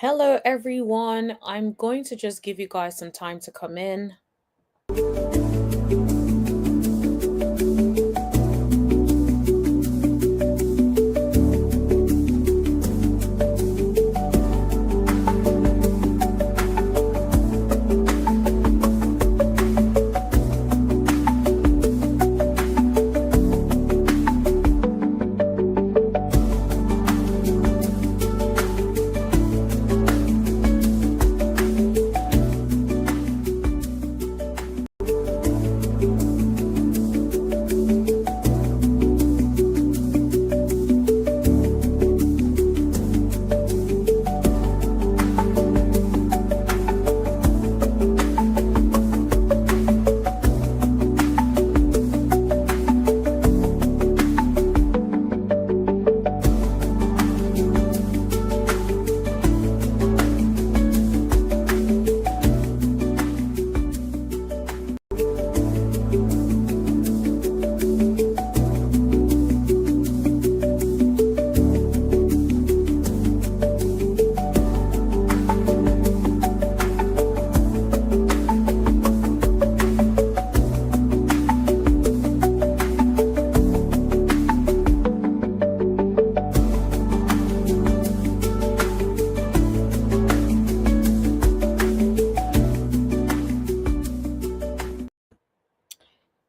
Hello, everyone. I'm going to just give you guys some time to come in.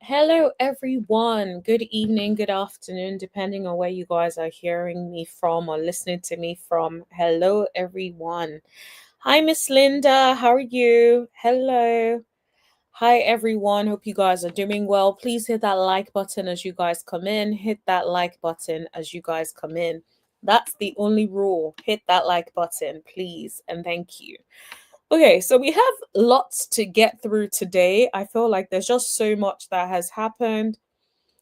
Hello, everyone. Good evening, good afternoon, depending on where you guys are hearing me from or listening to me from. Hello, everyone. Hi, Miss Linda. How are you? Hello. Hi, everyone. Hope you guys are doing well. Please hit that like button as you guys come in. Hit that like button as you guys come in. That's the only rule. Hit that like button, please. And thank you. Okay, so we have lots to get through today. I feel like there's just so much that has happened,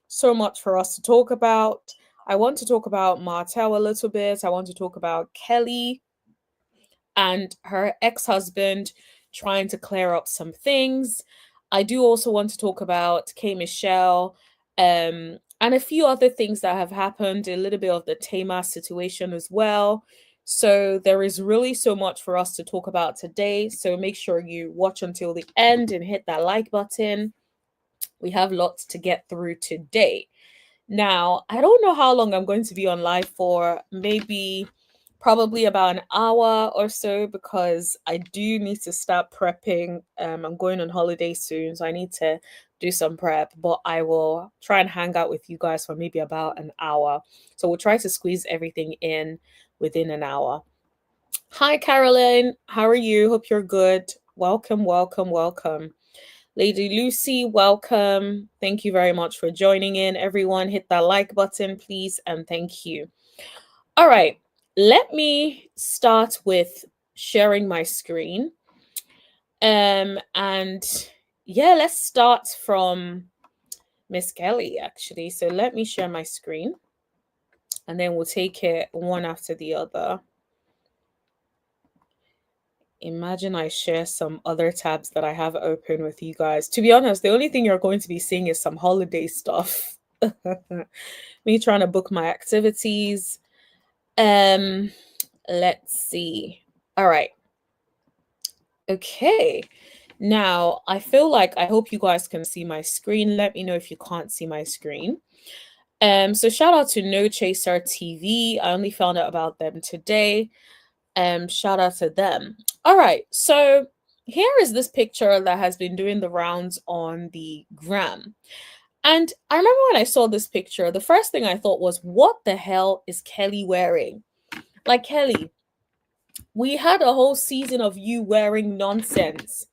so much for us to talk about. I want to talk about Martell a little bit. I want to talk about Kelli and her ex-husband trying to clear up some things. I do also want to talk about KMichelle and a few other things that have happened, a little bit of the Tamar situation as well. So there is really so much for us to talk about today. So make sure you watch until the end and hit that like button. We have lots to get through today. Now, I don't know how long I'm going to be on live for. Maybe probably about an hour or so because I do need to start prepping. I'm going on holiday soon, so I need to do some prep, but I will try and hang out with you guys for maybe about an hour. So we'll try to squeeze everything in within an hour. Hi, Caroline. How are you? Hope you're good. Welcome, welcome, welcome. Lady Lucy, welcome. Thank you very much for joining in. Everyone, hit that like button, please, and thank you. All right, let me start with sharing my screen. And yeah, let's start from Miss Kelli, actually. So let me share my screen, and then we'll take it one after the other. Imagine I share some other tabs that I have open with you guys. To be honest, the only thing you're going to be seeing is some holiday stuff. Me trying to book my activities. Let's see. All right. Okay. Now, I feel like I hope you guys can see my screen. Let me know if you can't see my screen. So shout out to No Chaser TV. I only found out about them today. Shout out to them. All right, so here is this picture that has been doing the rounds on the gram. And I remember when I saw this picture, the first thing I thought was, what the hell is Kelli wearing? Like, Kelli, we had a whole season of you wearing nonsense.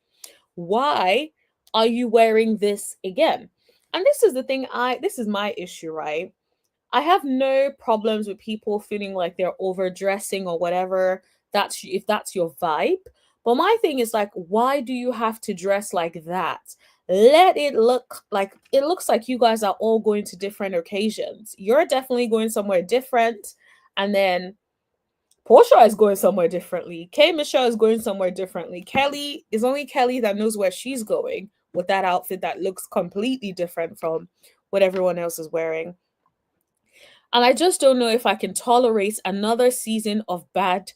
Why are you wearing this again? And this is the thing, this is my issue, right? I have no problems with people feeling like they're overdressing or whatever. That's if that's your vibe. But my thing is like, why do you have to dress like that? Let it look like it looks like you guys are all going to different occasions. You're definitely going somewhere different. And then Portia is going somewhere differently. KMichelle is going somewhere differently. Kelli is only Kelli that knows where she's going with that outfit that looks completely different from what everyone else is wearing. And I just don't know if I can tolerate another season of bad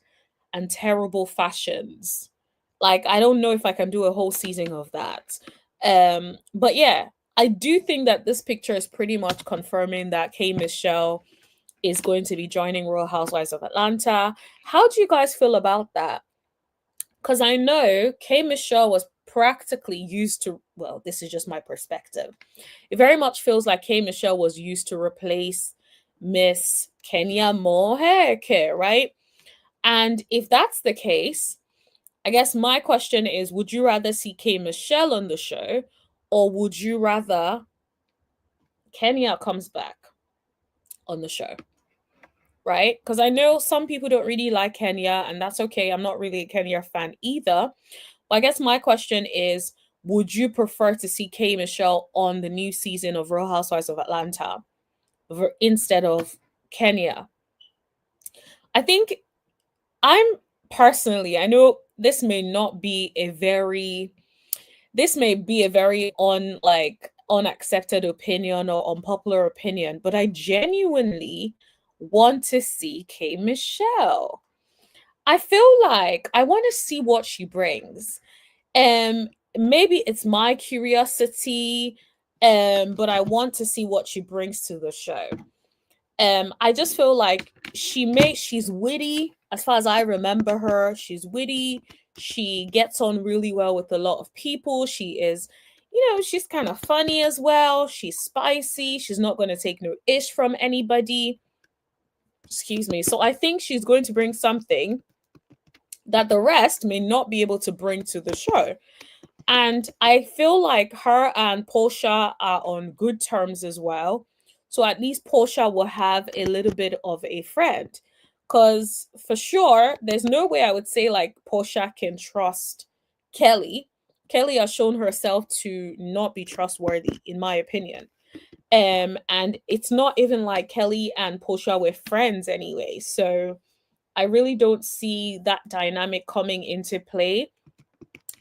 and terrible fashions. Like, I don't know if I can do a whole season of that. But yeah, I do think that this picture is pretty much confirming that KMichelle is going to be joining Real Housewives of Atlanta. How do you guys feel about that? Because I know KMichelle was practically used to, well, this is just my perspective. It very much feels like KMichelle was used to replace Miss Kenya Moheke, right? And if that's the case, I guess my question is, would you rather see KMichelle on the show, or would you rather Kenya comes back on the show? Right? Because I know some people don't really like Kenya, and that's okay. I'm not really a Kenya fan either. But I guess my question is, would you prefer to see KMichelle on the new season of Real Housewives of Atlanta instead of Kenya? I think I'm personally, I know this may be a very unaccepted opinion or unpopular opinion, but I genuinely want to see KMichelle. I feel like I want to see what she brings. Maybe it's my curiosity, but I want to see what she brings to the show. I just feel like she's witty. As far as I remember her, she's witty. She gets on really well with a lot of people. She is, she's kind of funny as well. She's spicy. She's not going to take no ish from anybody. Excuse me. So I think she's going to bring something that the rest may not be able to bring to the show. And I feel like her and Portia are on good terms as well. So at least Portia will have a little bit of a friend. Because for sure, there's no way I would say like Portia can trust Kelli. Kelli has shown herself to not be trustworthy, in my opinion. And it's not even like Kelli and Portia were friends anyway. So I really don't see that dynamic coming into play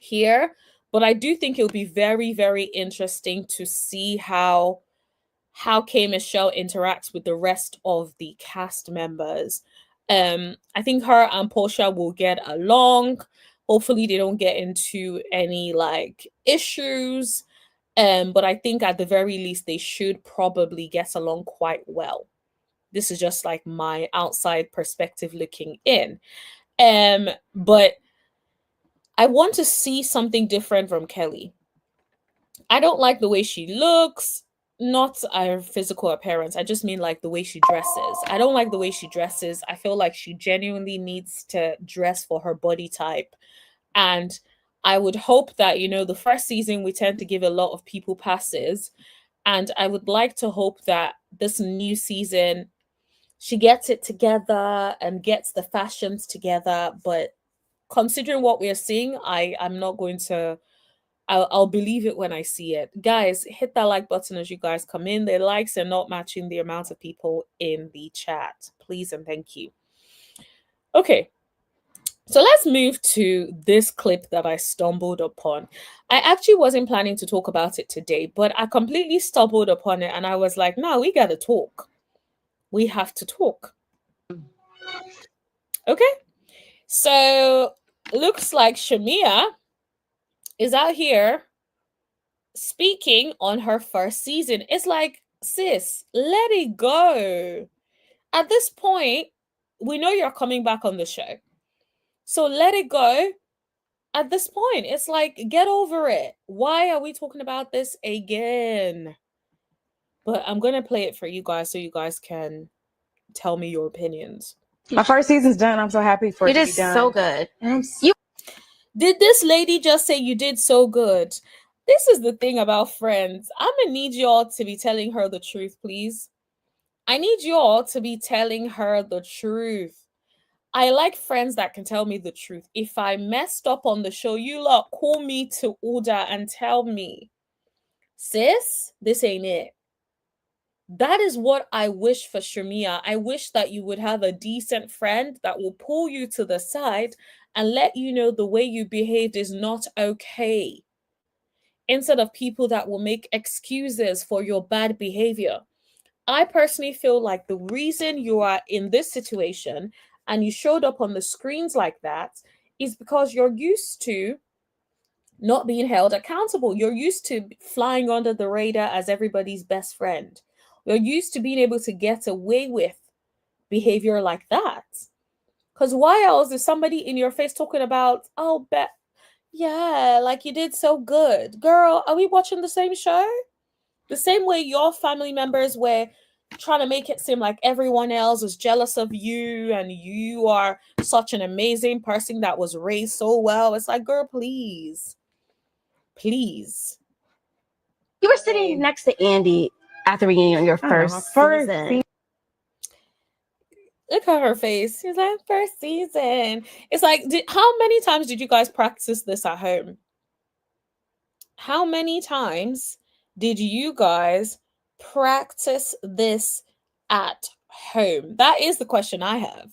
here. But I do think it'll be very, very interesting to see how KMichelle interacts with the rest of the cast members. I think her and Portia will get along. Hopefully they don't get into any like issues. But I think at the very least they should probably get along quite well. This is just like my outside perspective looking in. But I want to see something different from Kelli. I don't like the way she looks, not her physical appearance. I just mean like the way she dresses. I don't like the way she dresses. I feel like she genuinely needs to dress for her body type. And I would hope that, the first season we tend to give a lot of people passes. And I would like to hope that this new season she gets it together and gets the fashions together. But considering what we're seeing, I'm not going to. I'll believe it when I see it. Guys, hit that like button as you guys come in. The likes are not matching the amount of people in the chat. Please and thank you. Okay. So let's move to this clip that I stumbled upon. I actually wasn't planning to talk about it today, but I completely stumbled upon it and I was like, no, we got to talk. We have to talk. Okay. So looks like Shamea is out here speaking on her first season. It's like, sis, let it go. At this point, we know you're coming back on the show. So let it go. At this point, it's like, get over it. Why are we talking about this again? But I'm going to play it for you guys so you guys can tell me your opinions. My first season's done. I'm so happy for it to be done. You did so good. Did this lady just say you did so good? This is the thing about friends. I'm going to need y'all to be telling her the truth, please. I need y'all to be telling her the truth. I like friends that can tell me the truth. If I messed up on the show, you lot call me to order and tell me, sis, this ain't it. That is what I wish for Shamea. I wish that you would have a decent friend that will pull you to the side and let you know the way you behaved is not okay. Instead of people that will make excuses for your bad behavior. I personally feel like the reason you are in this situation and you showed up on the screens like that is because you're used to not being held accountable. You're used to flying under the radar as everybody's best friend. You're used to being able to get away with behavior like that. Because why else is somebody in your face talking about, oh, yeah, like you did so good. Girl, are we watching the same show? The same way your family members were trying to make it seem like everyone else is jealous of you and you are such an amazing person that was raised so well. It's like, girl, please. Please. You were sitting next to Andy at the reunion, your first season. Look at her face. She's like, first season. It's like, how many times did you guys practice this at home? How many times did you guys practice this at home? That is the question I have.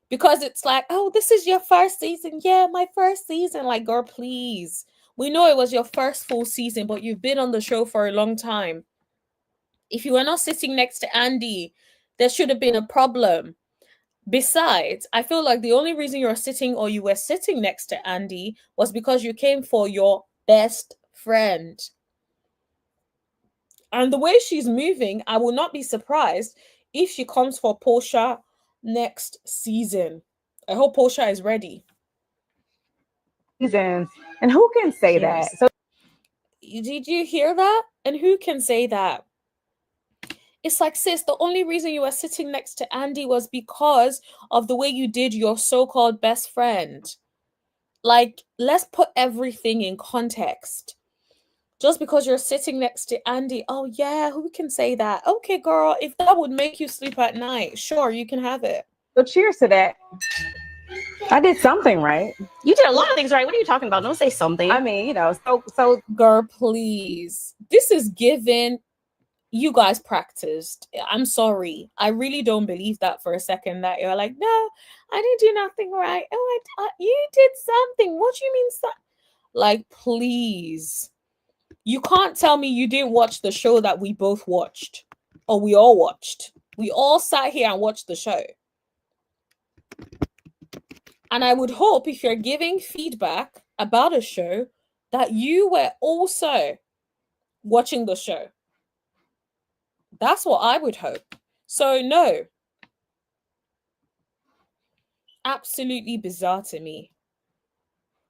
Because it's like, oh, this is your first season. Yeah, my first season. Like, girl, please. We know it was your first full season, but you've been on the show for a long time. If you were not sitting next to Andy, there should have been a problem. Besides, I feel like the only reason you're sitting or you were sitting next to Andy was because you came for your best friend. And the way she's moving, I will not be surprised if she comes for Portia next season. I hope Portia is ready. And who can say that? So did you hear that? And who can say that? It's like, sis, the only reason you were sitting next to Andy was because of the way you did your so-called best friend. Like, let's put everything in context. Just because you're sitting next to Andy, oh yeah, who can say that? Okay, girl, if that would make you sleep at night, sure, you can have it. So cheers to that. I did something right. You did a lot of things right. What are you talking about? Don't say something. I mean, you know, so girl, please. This is given. You guys practiced. I'm sorry. I really don't believe that for a second that you're like, no, I didn't do nothing right. Oh, you did something. What do you mean? Like, please. You can't tell me you didn't watch the show that we both watched. Or we all watched. We all sat here and watched the show. And I would hope if you're giving feedback about a show that you were also watching the show. That's what I would hope. So no. Absolutely bizarre to me.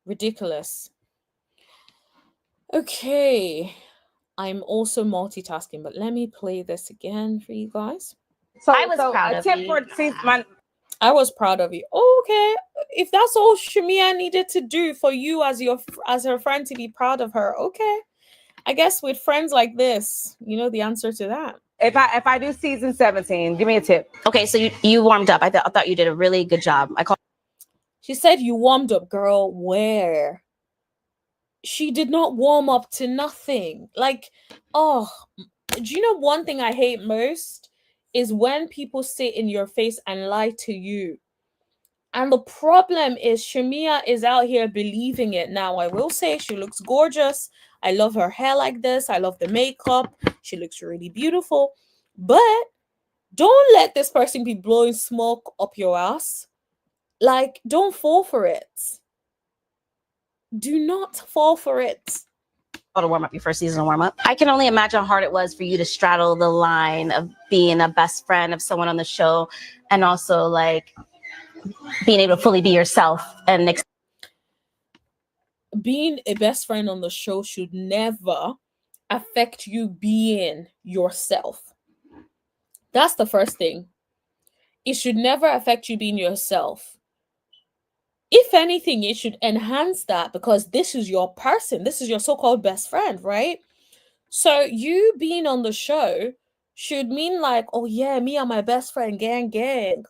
Ridiculous. Okay. I'm also multitasking, but let me play this again for you guys. So I was proud of you. I was proud of you. Okay. If that's all Shamea needed to do for you as her friend to be proud of her, okay. I guess with friends like this, you know the answer to that. If I do season 17, give me a tip. Okay, so you warmed up. I thought you did a really good job. She said you warmed up, girl. Where? She did not warm up to nothing. Like, oh, do you know one thing I hate most is when people sit in your face and lie to you. And the problem is Shamea is out here believing it. Now, I will say she looks gorgeous. I love her hair like this. I love the makeup. She looks really beautiful. But don't let this person be blowing smoke up your ass. Like, don't fall for it. Do not fall for it. To warm up your first season warm up. I can only imagine how hard it was for you to straddle the line of being a best friend of someone on the show and also like being able to fully be yourself. And being a best friend on the show should never affect you being yourself. That's the first thing. It should never affect you being yourself. If anything, it should enhance that because this is your person. This is your so-called best friend, right? So you being on the show should mean like, oh yeah, me and my best friend, gang.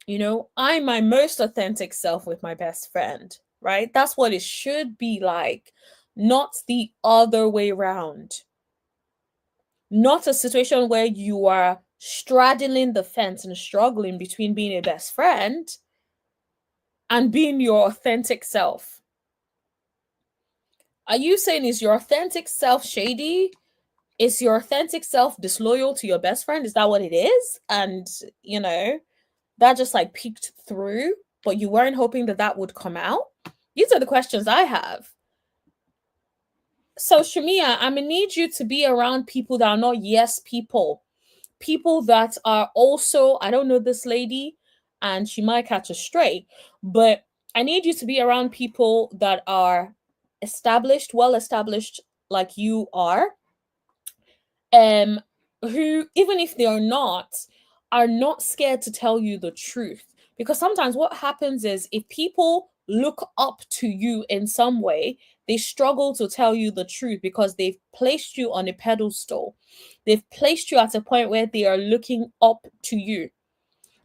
You know, I'm my most authentic self with my best friend, right? That's what it should be like, not the other way around. Not a situation where you are straddling the fence and struggling between being a best friend and being your authentic self. Are you saying is your authentic self shady? Is your authentic self disloyal to your best friend? Is that what it is? And, you know, that just like peeked through, but you weren't hoping that that would come out? These are the questions I have. So Shamea, I'm gonna need you to be around people that are not yes people. People that are also, I don't know this lady, and she might catch a stray, but I need you to be around people that are established, well established, like you are, who, even if they are not scared to tell you the truth. Because sometimes what happens is, if people look up to you in some way, they struggle to tell you the truth because they've placed you on a pedestal. They've placed you at a point where they are looking up to you.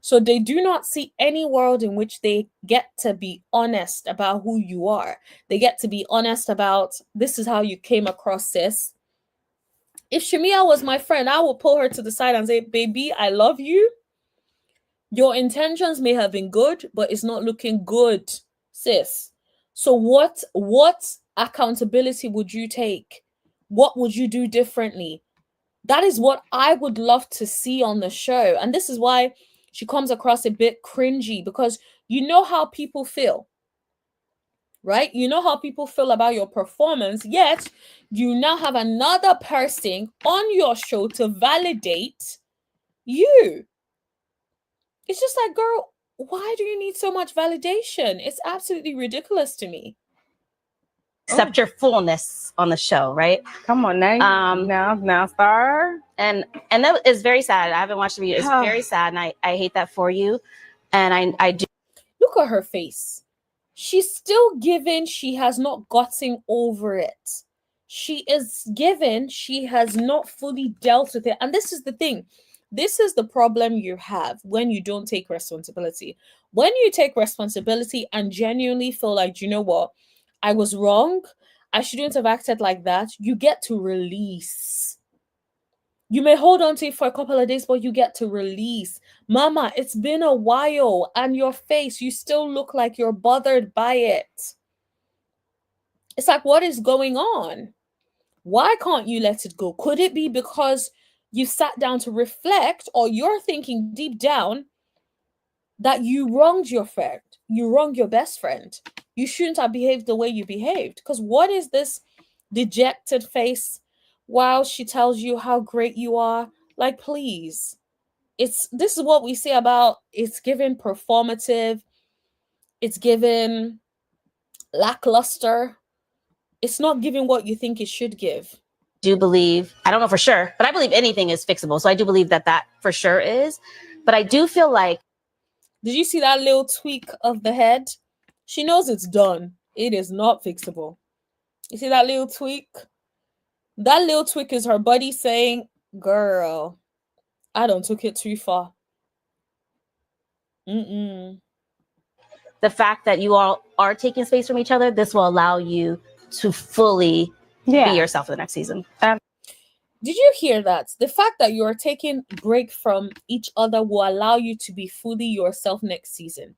So they do not see any world in which they get to be honest about who you are. They get to be honest about, this is how you came across, sis. If Shamea was my friend, I would pull her to the side and say, baby, I love you. Your intentions may have been good, but it's not looking good, sis. So what accountability would you take? What would you do differently? That is what I would love to see on the show. And this is why she comes across a bit cringy, because you know how people feel, right? You know how people feel about your performance, yet you now have another person on your show to validate you. It's just like, girl, why do you need so much validation? It's absolutely ridiculous to me. Accept your fullness on the show, right? Come on now. Now, Star. And that is very sad. I haven't watched the video. It's very sad, and I hate that for you. And I do. Look at her face. She's still given, she has not gotten over it. She is given, she has not fully dealt with it. And this is the thing. This is the problem you have when you don't take responsibility. When you take responsibility and genuinely feel like, you know what, I was wrong, I shouldn't have acted like that, you get to release. You may hold on to it for a couple of days, but you get to release. Mama, it's been a while, and your face, you still look like you're bothered by it. It's like, what is going on? Why can't you let it go? Could it be because you sat down to reflect, or you're thinking deep down that you wronged your friend, you wronged your best friend? You shouldn't have behaved the way you behaved. Because what is this dejected face while she tells you how great you are? Like, please. This is what we say about, it's given performative, it's given lackluster, it's not giving what you think it should give. Do believe, I don't know for sure, but I believe anything is fixable. So I do believe that for sure is. But I do feel like, did you see that little tweak of the head? She knows it's done. It is not fixable. You see that little tweak? That little tweak is her buddy saying, girl, I don't took it too far. The fact that you all are taking space from each other, this will allow you to fully be yourself for the next season. Did you hear that? The fact that you're taking break from each other will allow you to be fully yourself next season.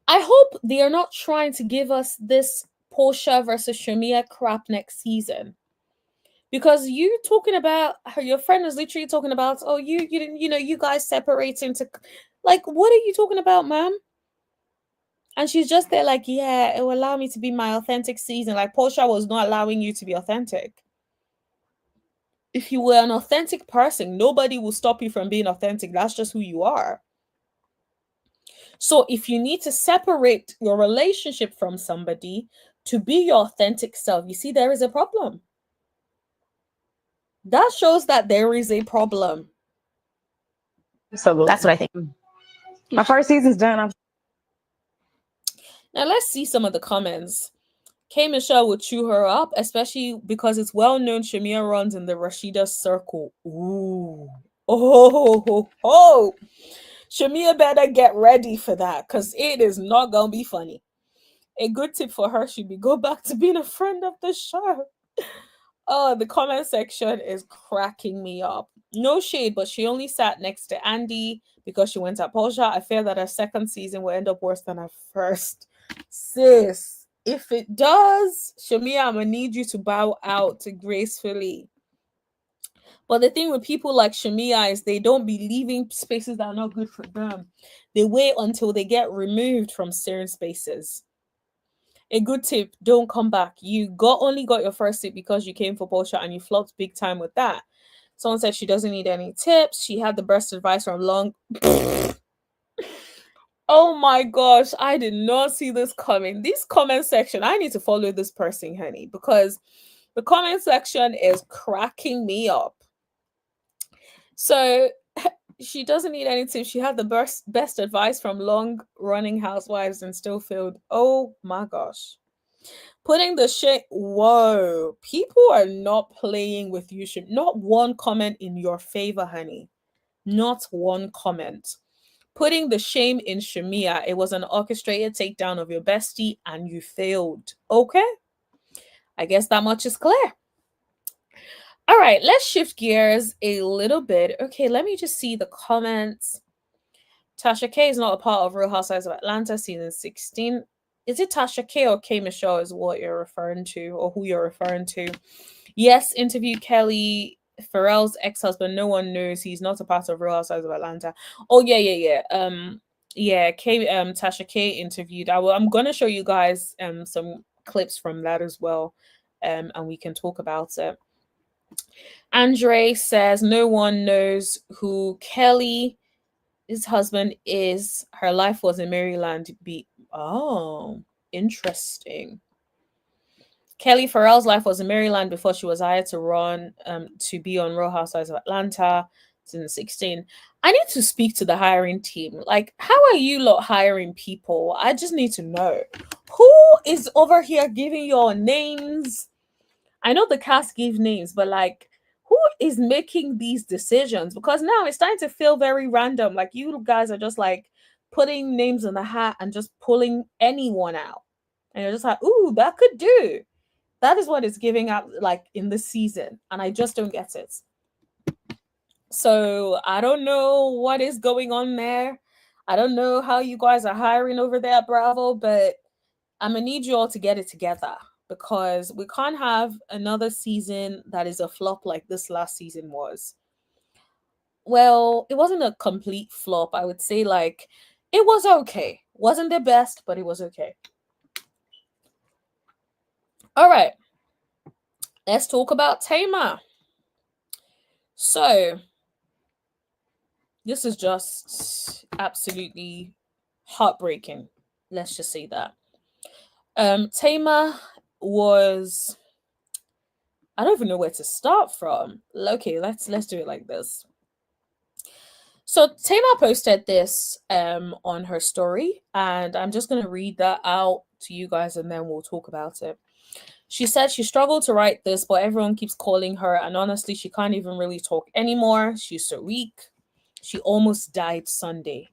I hope they are not trying to give us this Portia versus Shamea crap next season. Because you talking about her, your friend was literally talking about, oh, you didn't, you guys separating to, like, what are you talking about, ma'am? And she's just there like, yeah, it will allow me to be my authentic season. Like, Portia was not allowing you to be authentic. If you were an authentic person, nobody will stop you from being authentic. That's just who you are. So if you need to separate your relationship from somebody to be your authentic self, you see, there is a problem. That shows that there is a problem. So that's what I think. My first season's done. Now let's see some of the comments. KMichelle would chew her up, especially because it's well known Shamea runs in the Rashida circle. Ooh. Oh. Shamea better get ready for that, because it is not going to be funny. A good tip for her should be go back to being a friend of the show. Oh, the comment section is cracking me up. No shade, but she only sat next to Andy because she went at Portia. I fear that her second season will end up worse than her first. Sis, if it does, Shamea, I'm going to need you to bow out gracefully. But the thing with people like Shamea is they don't be leaving spaces that are not good for them. They wait until they get removed from certain spaces. A good tip, don't come back. You only got your first tip because you came for bullshit and you flopped big time with that. Someone said she doesn't need any tips. She had the best advice from long. Oh my gosh, I did not see this coming. This comment section, I need to follow this person, honey, because the comment section is cracking me up. So she doesn't need any tips. She had the best advice from long-running housewives and still failed. Oh my gosh. Putting the shit. Whoa. People are not playing with you. Not one comment in your favor, honey. Not one comment. Putting the shame in Shamea. It was an orchestrated takedown of your bestie and you failed. Okay? I guess that much is clear. All right, let's shift gears a little bit. Okay, let me just see the comments. Tasha K is not a part of Real Housewives of Atlanta season 16. Is it Tasha K or KMichelle is what you're referring to, or who you're referring to? Yes, interviewed Kelli Ferrell's ex-husband. No one knows he's not a part of Real Housewives of Atlanta. Oh yeah. Tasha K interviewed. I'm gonna show you guys some clips from that as well, and we can talk about it. Andre says no one knows who Kelly, his husband, is. Her life was in Maryland. Oh, interesting. Kelli Ferrell's life was in Maryland before she was hired to be on Real Housewives of Atlanta since 16. I need to speak to the hiring team. Like, how are you lot hiring people? I just need to know who is over here giving your names. I know the cast gave names, but like, who is making these decisions? Because now it's starting to feel very random. Like, you guys are just like putting names in the hat and just pulling anyone out. And you're just like, ooh, that could do. That is what it's giving out like in the season. And I just don't get it. So I don't know what is going on there. I don't know how you guys are hiring over there at Bravo, but I'm going to need you all to get it together, because we can't have another season that is a flop like this last season was. Well, it wasn't a complete flop. I would say like it was okay. Wasn't the best, but it was okay. All right. Let's talk about Tamar. So, this is just absolutely heartbreaking. Let's just say that. Tamar was, I don't even know where to start from. Okay, let's do it like this. So Tamar posted this on her story, and I'm just going to read that out to you guys and then we'll talk about it. She said she struggled to write this, but everyone keeps calling her, and honestly, she can't even really talk anymore. She's so weak. She almost died Sunday.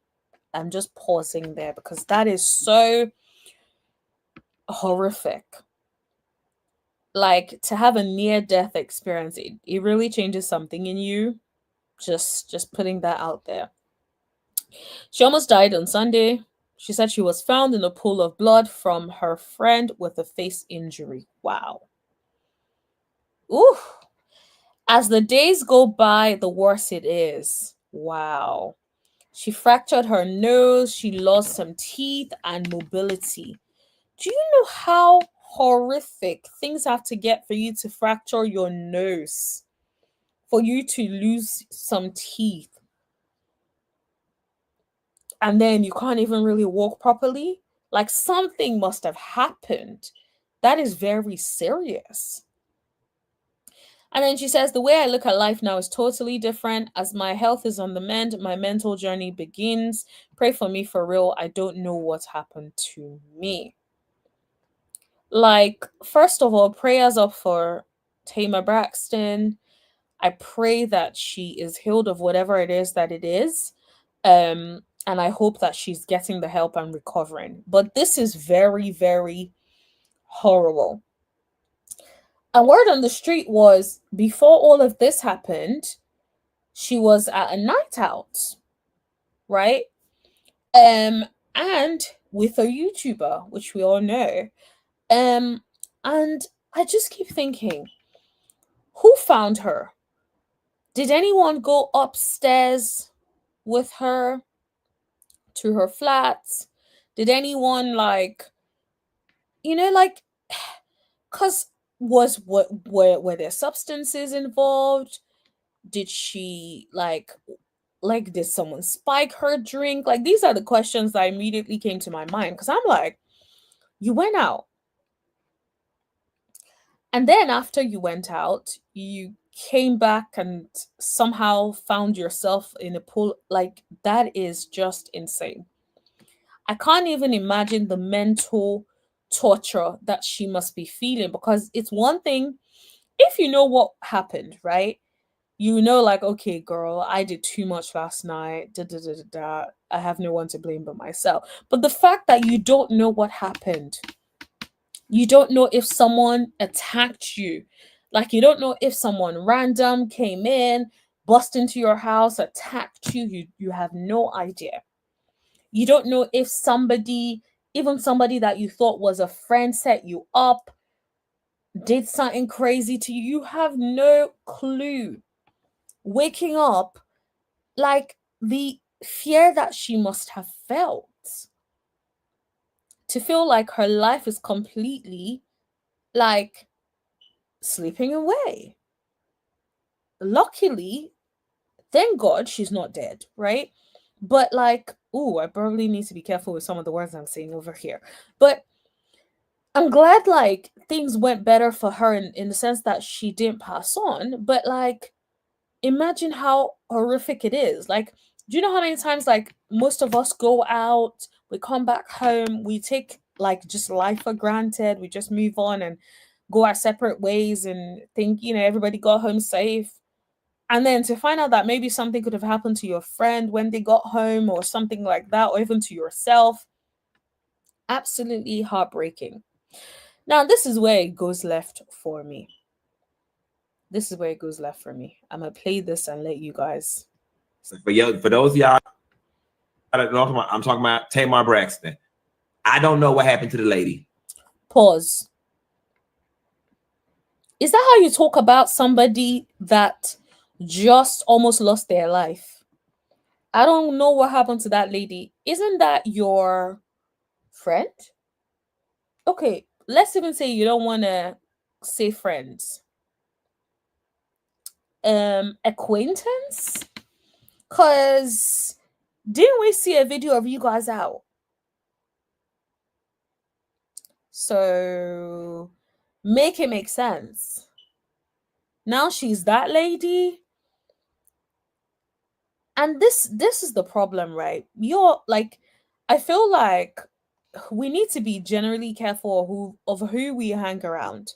I'm just pausing there because that is so horrific. Like, to have a near-death experience, it really changes something in you. Just putting that out there. She almost died on Sunday. She said she was found in a pool of blood from her friend with a face injury. Wow. Ooh. As the days go by, the worse it is. Wow. She fractured her nose. She lost some teeth and mobility. Do you know how horrific things have to get for you to fracture your nose? For you to lose some teeth? And then you can't even really walk properly? Like, something must have happened. That is very serious. And then she says, the way I look at life now is totally different. As my health is on the mend, my mental journey begins. Pray for me for real. I don't know what happened to me. Like, first of all, prayers up for Tamar Braxton. I pray that she is healed of whatever it is that it is. And I hope that she's getting the help and recovering. But this is very, very horrible. A word on the street was, before all of this happened, she was at a night out, right? And with a YouTuber, which we all know. And I just keep thinking, who found her? Did anyone go upstairs with her to her flats? Did anyone like, like, cause were there substances involved? Did she like did someone spike her drink? Like, these are the questions that immediately came to my mind, because I'm like, you went out, and then after you went out, you came back and somehow found yourself in a pool. Like, that is just insane. I can't even imagine the mental torture that she must be feeling, because it's one thing if you know what happened, right? You know, like, okay, girl, I did too much last night. Da, da, da, da, da. I have no one to blame but myself. But the fact that you don't know what happened, you don't know if someone attacked you, like, you don't know if someone random came in, bust into your house, attacked you. You have no idea. You don't know if somebody, even somebody that you thought was a friend, set you up, did something crazy to you. You have no clue. Waking up, like, the fear that she must have felt, to feel like her life is completely like slipping away. Luckily, thank God she's not dead, right? But like, ooh, I probably need to be careful with some of the words I'm saying over here. But I'm glad like things went better for her in the sense that she didn't pass on. But like, imagine how horrific it is. Like, do you know how many times like most of us go out, we come back home, we take like just life for granted, we just move on and go our separate ways and think, everybody got home safe. And then to find out that maybe something could have happened to your friend when they got home or something like that, or even to yourself. Absolutely heartbreaking. Now, this is where it goes left for me. This is where it goes left for me. I'm going to play this and let you guys. For those of y'all, I'm talking about Tamar Braxton. I don't know what happened to the lady. Pause. Is that how you talk about somebody that just almost lost their life? I don't know what happened to that lady. Isn't that your friend? Okay, let's even say you don't want to say friends. Acquaintance? Cause didn't we see a video of you guys out? So make it make sense. Now she's that lady. And this is the problem, right? You're like, I feel like we need to be generally careful of who we hang around.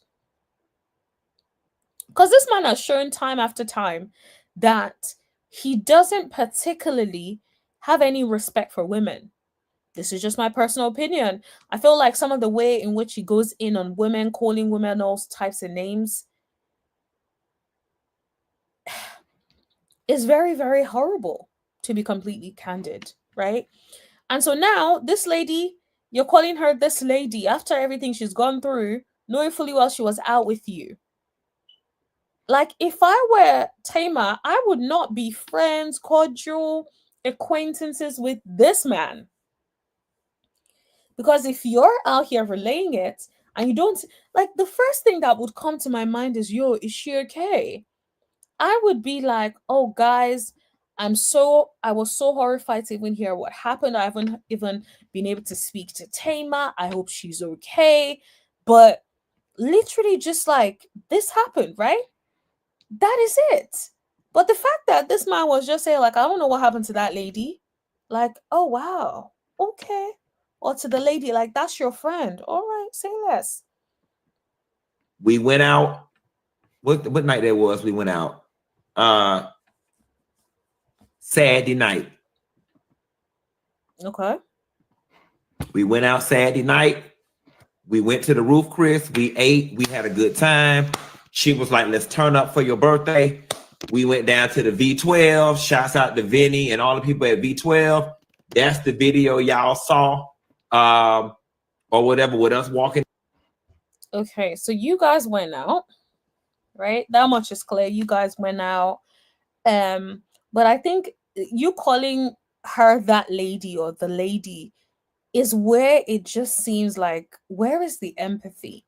Because this man has shown time after time that he doesn't particularly have any respect for women. This is just my personal opinion. I feel like some of the way in which he goes in on women, calling women all types of names, is very, very horrible, to be completely candid, right? And so now this lady, you're calling her this lady after everything she's gone through, knowing fully well she was out with you. Like, if I were Tamar, I would not be friends, cordial, acquaintances with this man. Because if you're out here relaying it and you don't, like, the first thing that would come to my mind is, yo, is she okay? I would be like, oh, guys, I was so horrified to even hear what happened. I haven't even been able to speak to Tamar. I hope she's okay. But literally just like, this happened, right? That is it. But the fact that this man was just saying, like, I don't know what happened to that lady. Like, oh, wow. Okay. Or to the lady, like, that's your friend. All right, say less. We went out. What night that was? We went out. Saturday night. Okay. We went out Saturday night. We went to the Roof Chris. We ate. We had a good time. She was like, let's turn up for your birthday. We went down to the V12. Shouts out to Vinny and all the people at V12. That's the video y'all saw. Or whatever, with us walking. Okay, so you guys went out, right? That much is clear. You guys went out But I think you calling her that lady or the lady is where it just seems like, where is the empathy?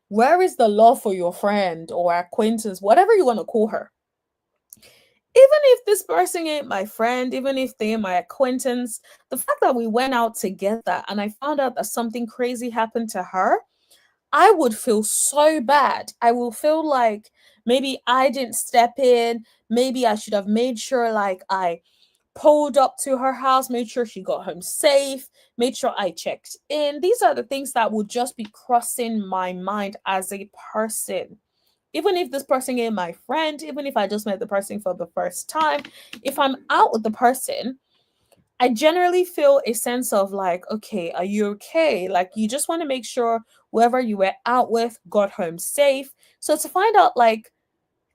Where is the love for your friend or acquaintance, whatever you want to call her? Even if this person ain't my friend, even if they ain't my acquaintance, the fact that we went out together and I found out that something crazy happened to her, I would feel so bad. I will feel like maybe I didn't step in. Maybe I should have made sure like I pulled up to her house, made sure she got home safe, made sure I checked in. These are the things that would just be crossing my mind as a person. Even if this person ain't my friend, even if I just met the person for the first time, if I'm out with the person, I generally feel a sense of like, okay, are you okay? Like, you just want to make sure whoever you were out with got home safe. So to find out like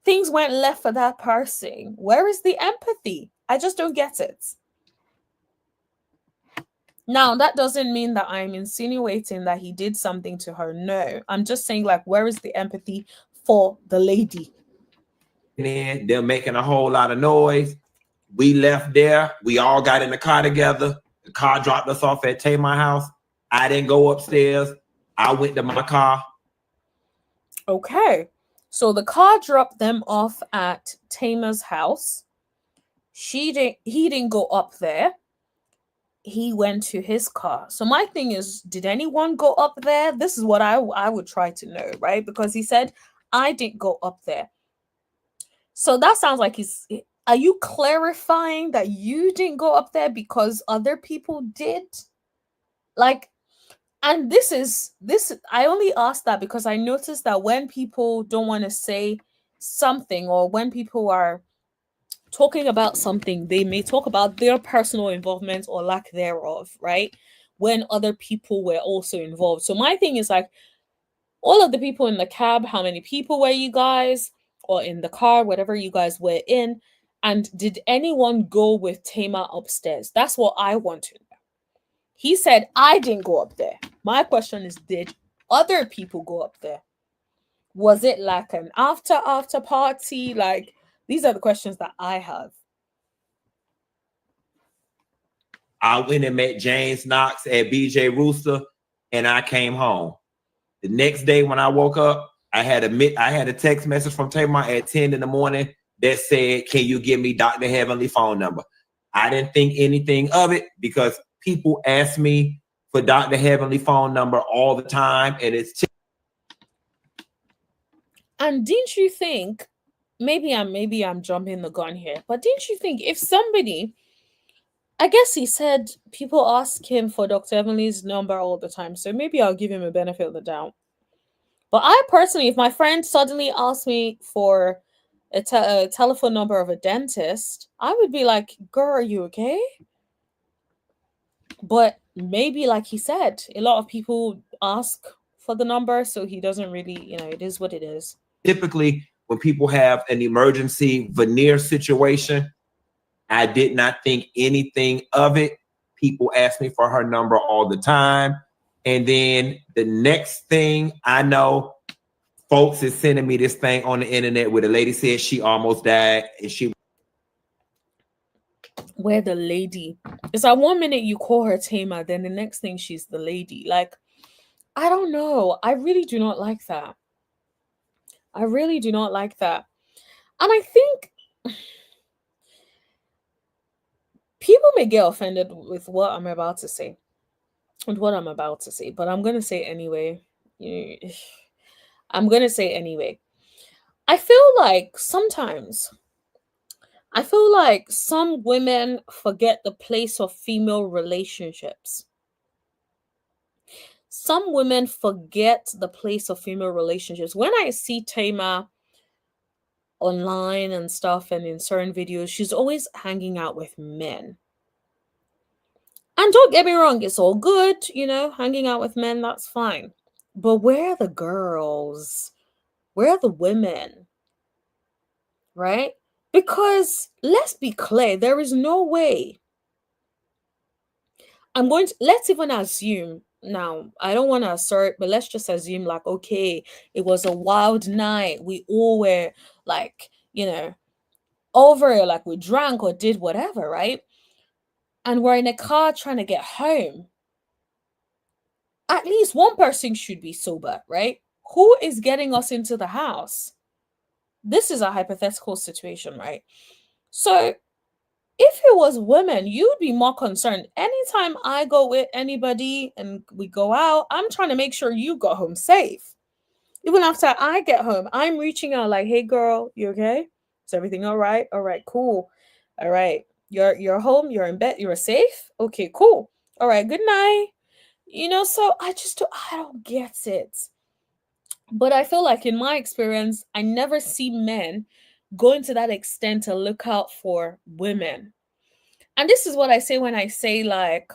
things went left for that person, where is the empathy? I just don't get it. Now, that doesn't mean that I'm insinuating that he did something to her. No, I'm just saying, like, where is the empathy for the lady? And they're making a whole lot of noise. We left there. We all got in the car together. The car dropped us off at Tamar house. I didn't go upstairs. I went to my car. Okay. So the car dropped them off at Tamar's house. He didn't go up there. He went to his car. So my thing is, did anyone go up there? This is what I would try to know, right? Because he said, I didn't go up there. So that sounds like are you clarifying that you didn't go up there because other people did? Like, and this I only asked that because I noticed that when people don't want to say something, or when people are talking about something, they may talk about their personal involvement or lack thereof, right? When other people were also involved. So my thing is like, all of the people in the cab, how many people were you guys? Or in the car, whatever you guys were in. And did anyone go with Tamar upstairs? That's what I want to know. He said, I didn't go up there. My question is, did other people go up there? Was it like an after party? Like, these are the questions that I have. I went and met James Knox at BJ Rooster, and I came home. The next day when I woke up, I had a text message from Tamar at 10 in the morning that said, can you give me Dr. Heavenly phone number? I didn't think anything of it because people ask me for Dr. Heavenly phone number all the time, and it's and didn't you think, maybe I'm jumping the gun here, but didn't you think if somebody, I guess he said people ask him for Dr. Heavenly's number all the time, so maybe I'll give him a benefit of the doubt. But I personally, if my friend suddenly asked me for a telephone number of a dentist, I would be like, girl, are you okay? But maybe, like he said, a lot of people ask for the number, so he doesn't really, it is what it is. Typically, when people have an emergency veneer situation, I did not think anything of it. People ask me for her number all the time. And then the next thing I know, folks is sending me this thing on the internet where the lady said she almost died, and where the lady is like, 1 minute you call her Tamar, then the next thing she's the lady. Like, I don't know. I really do not like that. I really do not like that. And I think people may get offended with what I'm about to say. But I'm going to say anyway. I'm going to say anyway. I feel like some women forget the place of female relationships. Some women forget the place of female relationships. When I see Tamar online and stuff and in certain videos, she's always hanging out with men. And don't get me wrong, it's all good, hanging out with men, that's fine. But where are the girls? Where are the women? Right? Because let's be clear, there is no way. Let's even assume now, I don't want to assert, but let's just assume like, okay, it was a wild night. We all were like, over it, like we drank or did whatever, right? And we're in a car trying to get home. At least one person should be sober, right? Who is getting us into the house? This is a hypothetical situation, right? So if it was women, you'd be more concerned. Anytime I go with anybody and we go out, I'm trying to make sure you got home safe. Even after I get home, I'm reaching out like, hey girl, you okay? Is everything all right? All right, cool. All right. You're home, you're in bed, you're safe? Okay, cool. All right, good night. So I don't get it. But I feel like in my experience, I never see men going to that extent to look out for women. And this is what I say when I say, like,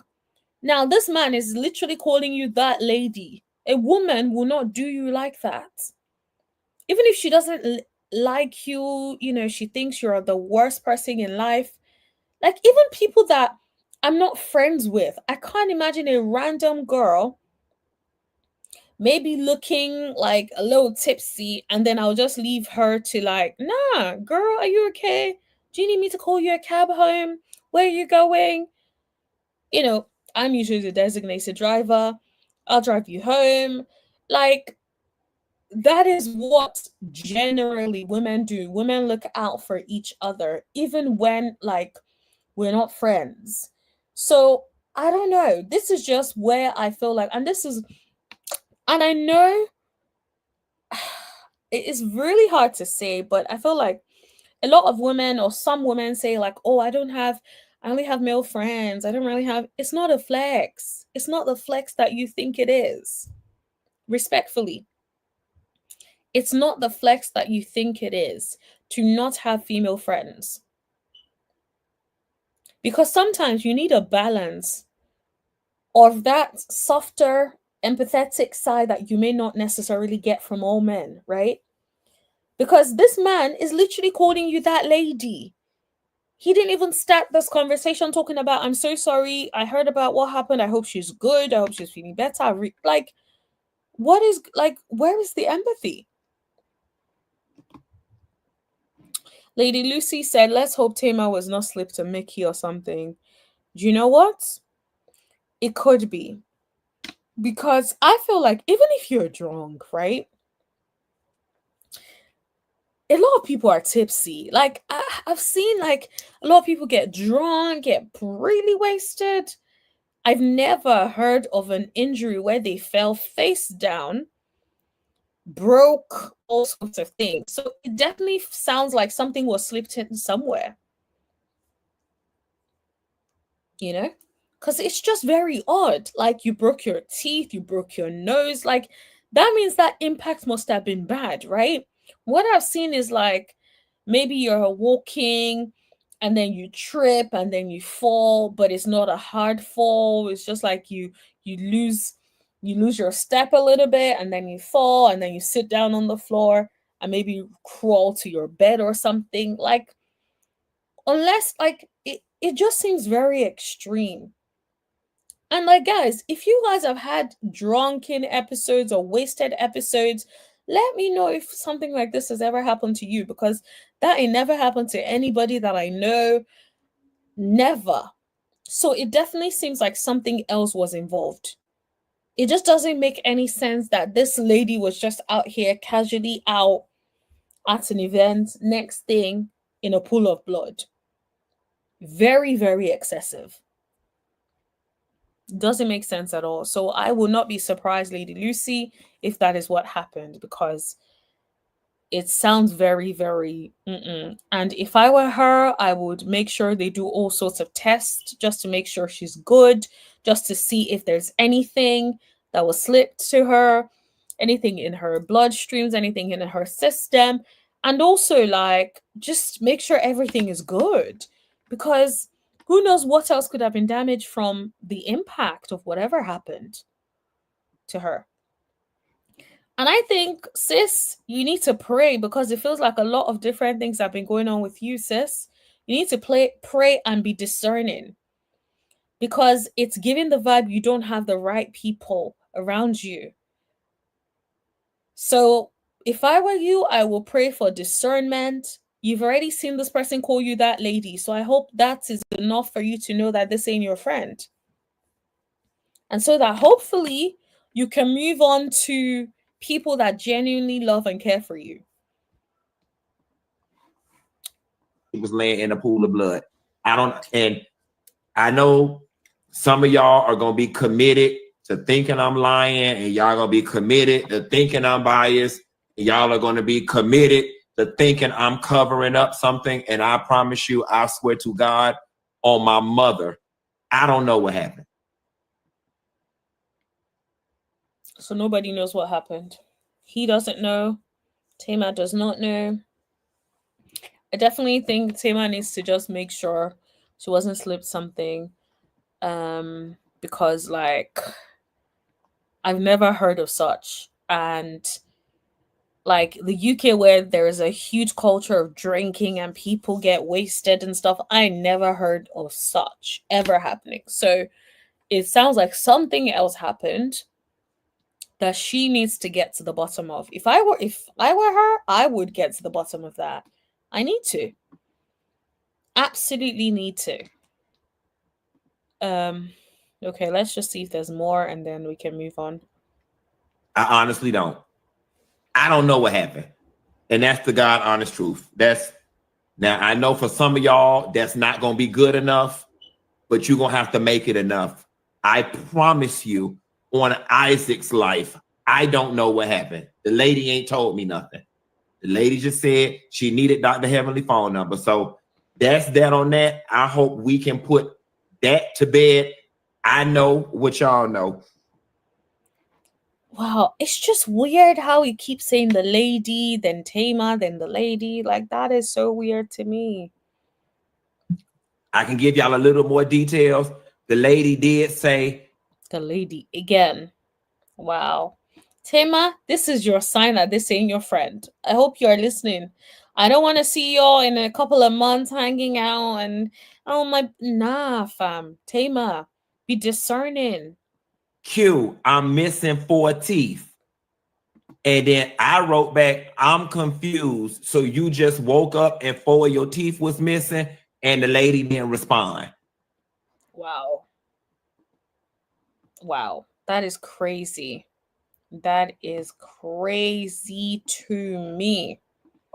now this man is literally calling you that lady. A woman will not do you like that. Even if she doesn't like you, she thinks you're the worst person in life. Like, even people that I'm not friends with, I can't imagine a random girl maybe looking like a little tipsy, and then I'll just leave her to, like, nah, girl, are you okay? Do you need me to call you a cab home? Where are you going? I'm usually the designated driver. I'll drive you home. Like, that is what generally women do. Women look out for each other, even when, like, we're not friends. So I don't know. This is just where I feel like, and I know it is really hard to say, but I feel like a lot of women, or some women, say like, oh, I only have male friends. I don't really have. It's not a flex. It's not the flex that you think it is. Respectfully, it's not the flex that you think it is to not have female friends. Because sometimes you need a balance of that softer, empathetic side that you may not necessarily get from all men, right? Because this man is literally calling you that lady. He didn't even start this conversation talking about, I'm so sorry, I heard about what happened, I hope she's good, I hope she's feeling better. Where is the empathy? Lady Lucy said, let's hope Tamar was not slipped to Mickey or something. Do you know what? It could be. Because I feel like even if you're drunk, right? A lot of people are tipsy. Like, I've seen, like, a lot of people get drunk, get really wasted. I've never heard of an injury where they fell face down, broke, all sorts of things. So it definitely sounds like something was slipped in somewhere, because it's just very odd. Like, you broke your teeth, you broke your nose. Like, that means that impact must have been bad, right? What I've seen is, like, maybe you're walking and then you trip and then you fall, but it's not a hard fall. It's just like you lose your step a little bit, and then you fall, and then you sit down on the floor and maybe crawl to your bed or something. Like, unless, like, it just seems very extreme. And, like, guys, if you guys have had drunken episodes or wasted episodes, let me know if something like this has ever happened to you, because that ain't never happened to anybody that I know. Never. So it definitely seems like something else was involved. It just doesn't make any sense that this lady was just out here casually out at an event, next thing in a pool of blood. Very, very excessive. Doesn't make sense at all. So I will not be surprised, Lady Lucy, if that is what happened, because it sounds very, very And if I were her, I would make sure they do all sorts of tests just to make sure she's good, just to see if there's anything that was slipped to her, anything in her bloodstreams, anything in her system. And also, like, just make sure everything is good, because who knows what else could have been damaged from the impact of whatever happened to her. And I think, sis, you need to pray, because it feels like a lot of different things have been going on with you, sis. You need to pray and be discerning, because it's giving the vibe you don't have the right people around you. So if I were you, I will pray for discernment. You've already seen this person call you that lady. So I hope that is enough for you to know that this ain't your friend. And so that hopefully you can move on to people that genuinely love and care for you. He was laying in a pool of blood. And I know some of y'all are gonna be committed to thinking I'm lying, and y'all gonna be committed to thinking I'm biased, and y'all are gonna be committed to thinking I'm covering up something. And I promise you, I swear to God, on my mother, I don't know what happened. So nobody knows what happened. He doesn't know. Tamar does not know. I definitely think Tamar needs to just make sure she wasn't slipped something. Because like I've never heard of such. And like the UK, where there is a huge culture of drinking and people get wasted and stuff, I never heard of such ever happening. So it sounds like something else happened that she needs to get to the bottom of. If I were her, I would get to the bottom of that. I need to. Absolutely need to. Okay, let's just see if there's more and then we can move on. I honestly don't. I don't know what happened. And that's the God honest truth. Now I know for some of y'all that's not gonna be good enough, but you're gonna have to make it enough. I promise you, on Isaac's life, I don't know what happened. The lady ain't told me nothing. The lady just said she needed Dr. Heavenly phone number. So that's that on that. I hope we can put that to bed. I know what y'all know. Wow, it's just weird how he keeps saying the lady, then Tamar, then the lady. Like, that is so weird to me. I can give y'all a little more details. The lady did say the lady again. Wow. Tamar, this is your sign that this ain't your friend. I hope you are listening. I don't want to see y'all in a couple of months hanging out and nah, fam. Tamar, be discerning. Q, I'm missing 4 teeth. And then I wrote back, I'm confused. So you just woke up and 4 of your teeth was missing, and the lady didn't respond. Wow. Wow. That is crazy. That is crazy to me.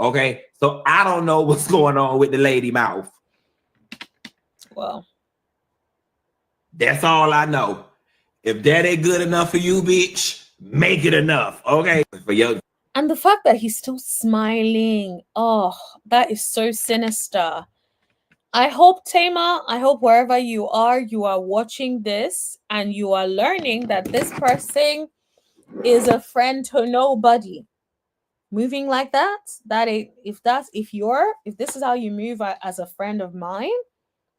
Okay. So I don't know what's going on with the lady mouth. Well, that's all I know. If that ain't good enough for you, bitch, make it enough. Okay. For your and the fact that he's still smiling. Oh, that is so sinister. I hope, Tamar, wherever you are watching this and you are learning that this person is a friend to nobody. Moving like that, if this is how you move as a friend of mine,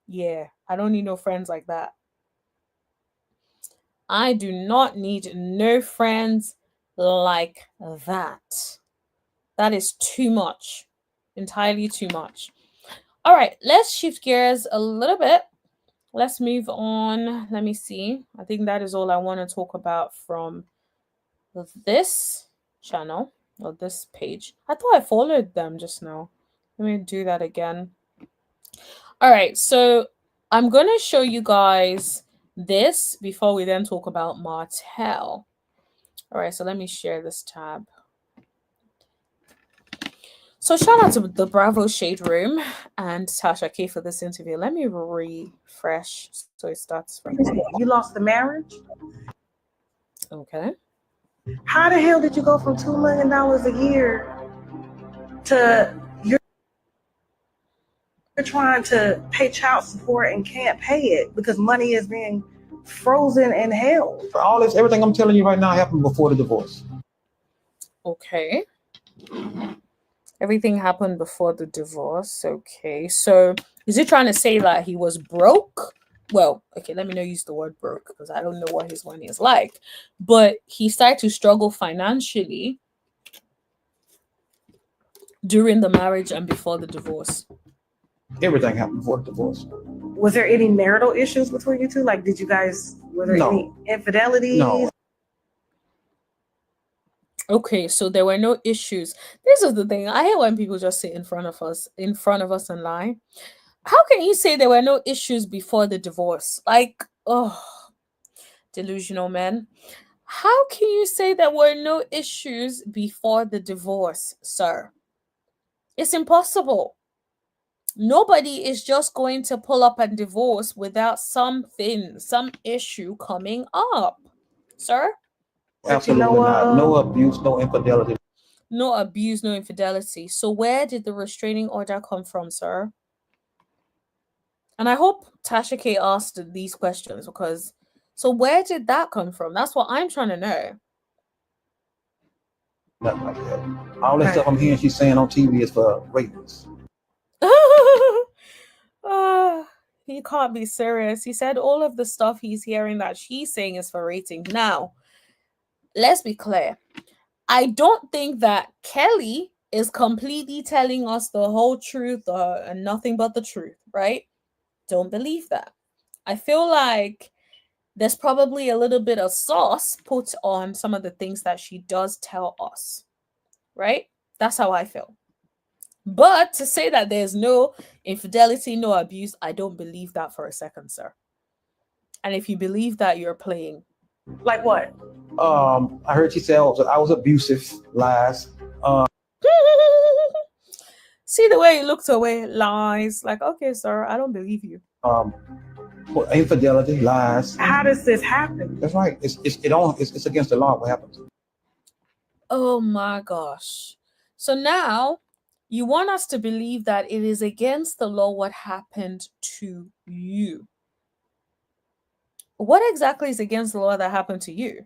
yeah, I don't need no friends like that. I do not need no friends like that. That is too much. Entirely too much. All right, let's shift gears a little bit. Let's move on. Let me see. I think that is all I want to talk about from this channel or this page. I thought I followed them just now. Let me do that again. All right, so I'm going to show you guys this before we then talk about Martell. All right, so let me share this tab. So shout out to the Bravo Shade Room and Tasha K for this interview. Let me refresh so it starts from here. You lost the marriage? Okay. How the hell did you go from $2 million a year to you're trying to pay child support and can't pay it because money is being frozen and held? For all this, everything I'm telling you right now happened before the divorce. Okay. Everything happened before the divorce. Okay. So is he trying to say that he was broke? Well, okay, let me not use the word broke because I don't know what his money is like. But he started to struggle financially during the marriage and before the divorce. Everything happened before the divorce. Was there any marital issues between you two? Like, were there any infidelities? No. Okay, so there were no issues. This is the thing. I hate when people just sit in front of us and lie. How can you say there were no issues before the divorce? Like, oh, delusional men. How can you say there were no issues before the divorce, sir? It's impossible. Nobody is just going to pull up and divorce without some issue coming up, sir. Absolutely not. No abuse, no infidelity. No abuse, no infidelity. So where did the restraining order come from, sir? And I hope Tasha K asked these questions because, so where did that come from? That's what I'm trying to know. Nothing like that. All that stuff I'm hearing she's saying on TV is for ratings. He can't be serious. He said all of the stuff he's hearing that she's saying is for ratings. Now, let's be clear. I don't think that Kelli is completely telling us the whole truth and nothing but the truth, right? Don't believe that. I feel like there's probably a little bit of sauce put on some of the things that she does tell us, right? That's how I feel. But to say that there's no infidelity, no abuse, I don't believe that for a second, sir. And if you believe that, you're playing. Like what? I heard she said I was abusive, lies. See the way he looked away, lies. Like, okay, sir, I don't believe you. Infidelity, lies. How does this happen? That's right. It's against the law. What happens? Oh my gosh. So now you want us to believe that it is against the law what happened to you. What exactly is against the law that happened to you?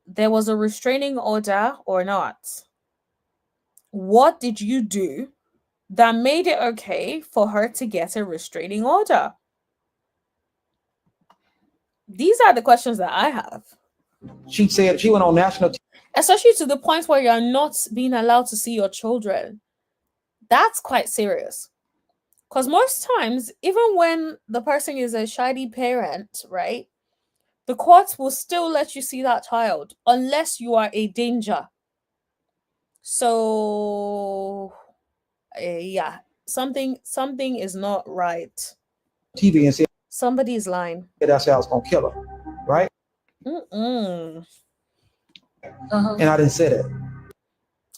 There was a restraining order or not? What did you do that made it okay for her to get a restraining order? These are the questions that I have. She said she went on national TV. Especially to the point where you're not being allowed to see your children. That's quite serious. Because most times, even when the person is a shady parent, right, the courts will still let you see that child unless you are a danger. So, yeah, something is not right. TV and said somebody's lying. That's how I was gonna kill her, right? And I didn't say that.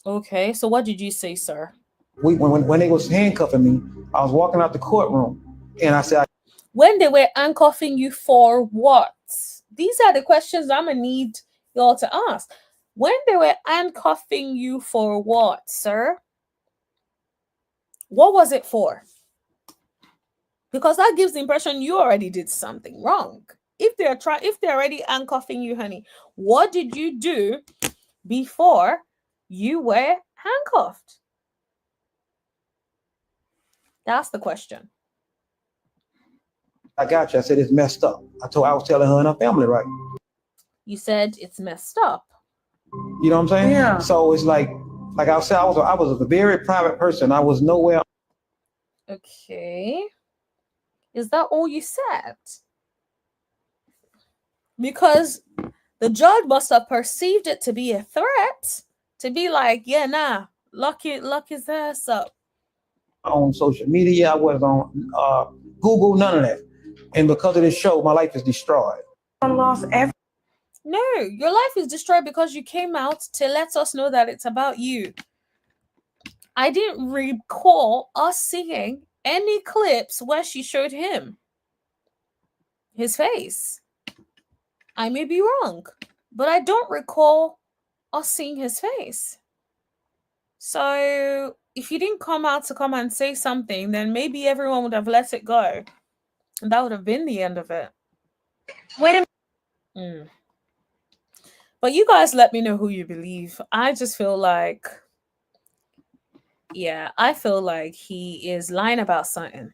Okay, so what did you say, sir? When they was handcuffing me, I was walking out the courtroom, and I said, when they were handcuffing you for what? These are the questions I'm gonna need y'all to ask. When they were handcuffing you for what, sir? What was it for? Because that gives the impression you already did something wrong. If they're already handcuffing you, honey, what did you do before you were handcuffed? That's the question. I got you. I said it's messed up. I was telling her and her family, right? You said it's messed up. You know what I'm saying? Yeah. So it's like I said, I was a very private person. I was nowhere. Okay. Is that all you said? Because the judge must have perceived it to be a threat, to be like, yeah, nah, lock his ass up. On social media, I was on Google, none of that. And because of this show, my life is destroyed. I lost everything. No, your life is destroyed because you came out to let us know that it's about you. I didn't recall us seeing any clips where she showed him his face. I may be wrong, but I don't recall us seeing his face. So if you didn't come out to come and say something, then maybe everyone would have let it go. And that would have been the end of it. Wait a minute. But you guys let me know who you believe. I just feel like, yeah, I feel like he is lying about something.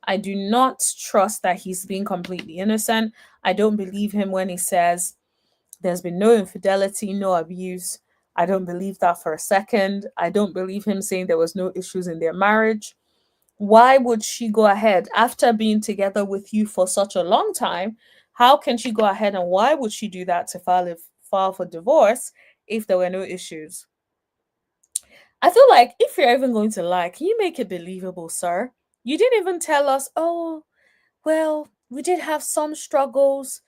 I do not trust that he's being completely innocent. I don't believe him when he says there's been no infidelity, no abuse. I don't believe that for a second. I don't believe him saying there was no issues in their marriage. Why would she go ahead after being together with you for such a long time? How can she go ahead and why would she do that to file file for divorce if there were no issues. I feel like if you're even going to lie, can you make it believable, sir? You didn't even tell us, oh, well, we did have some struggles.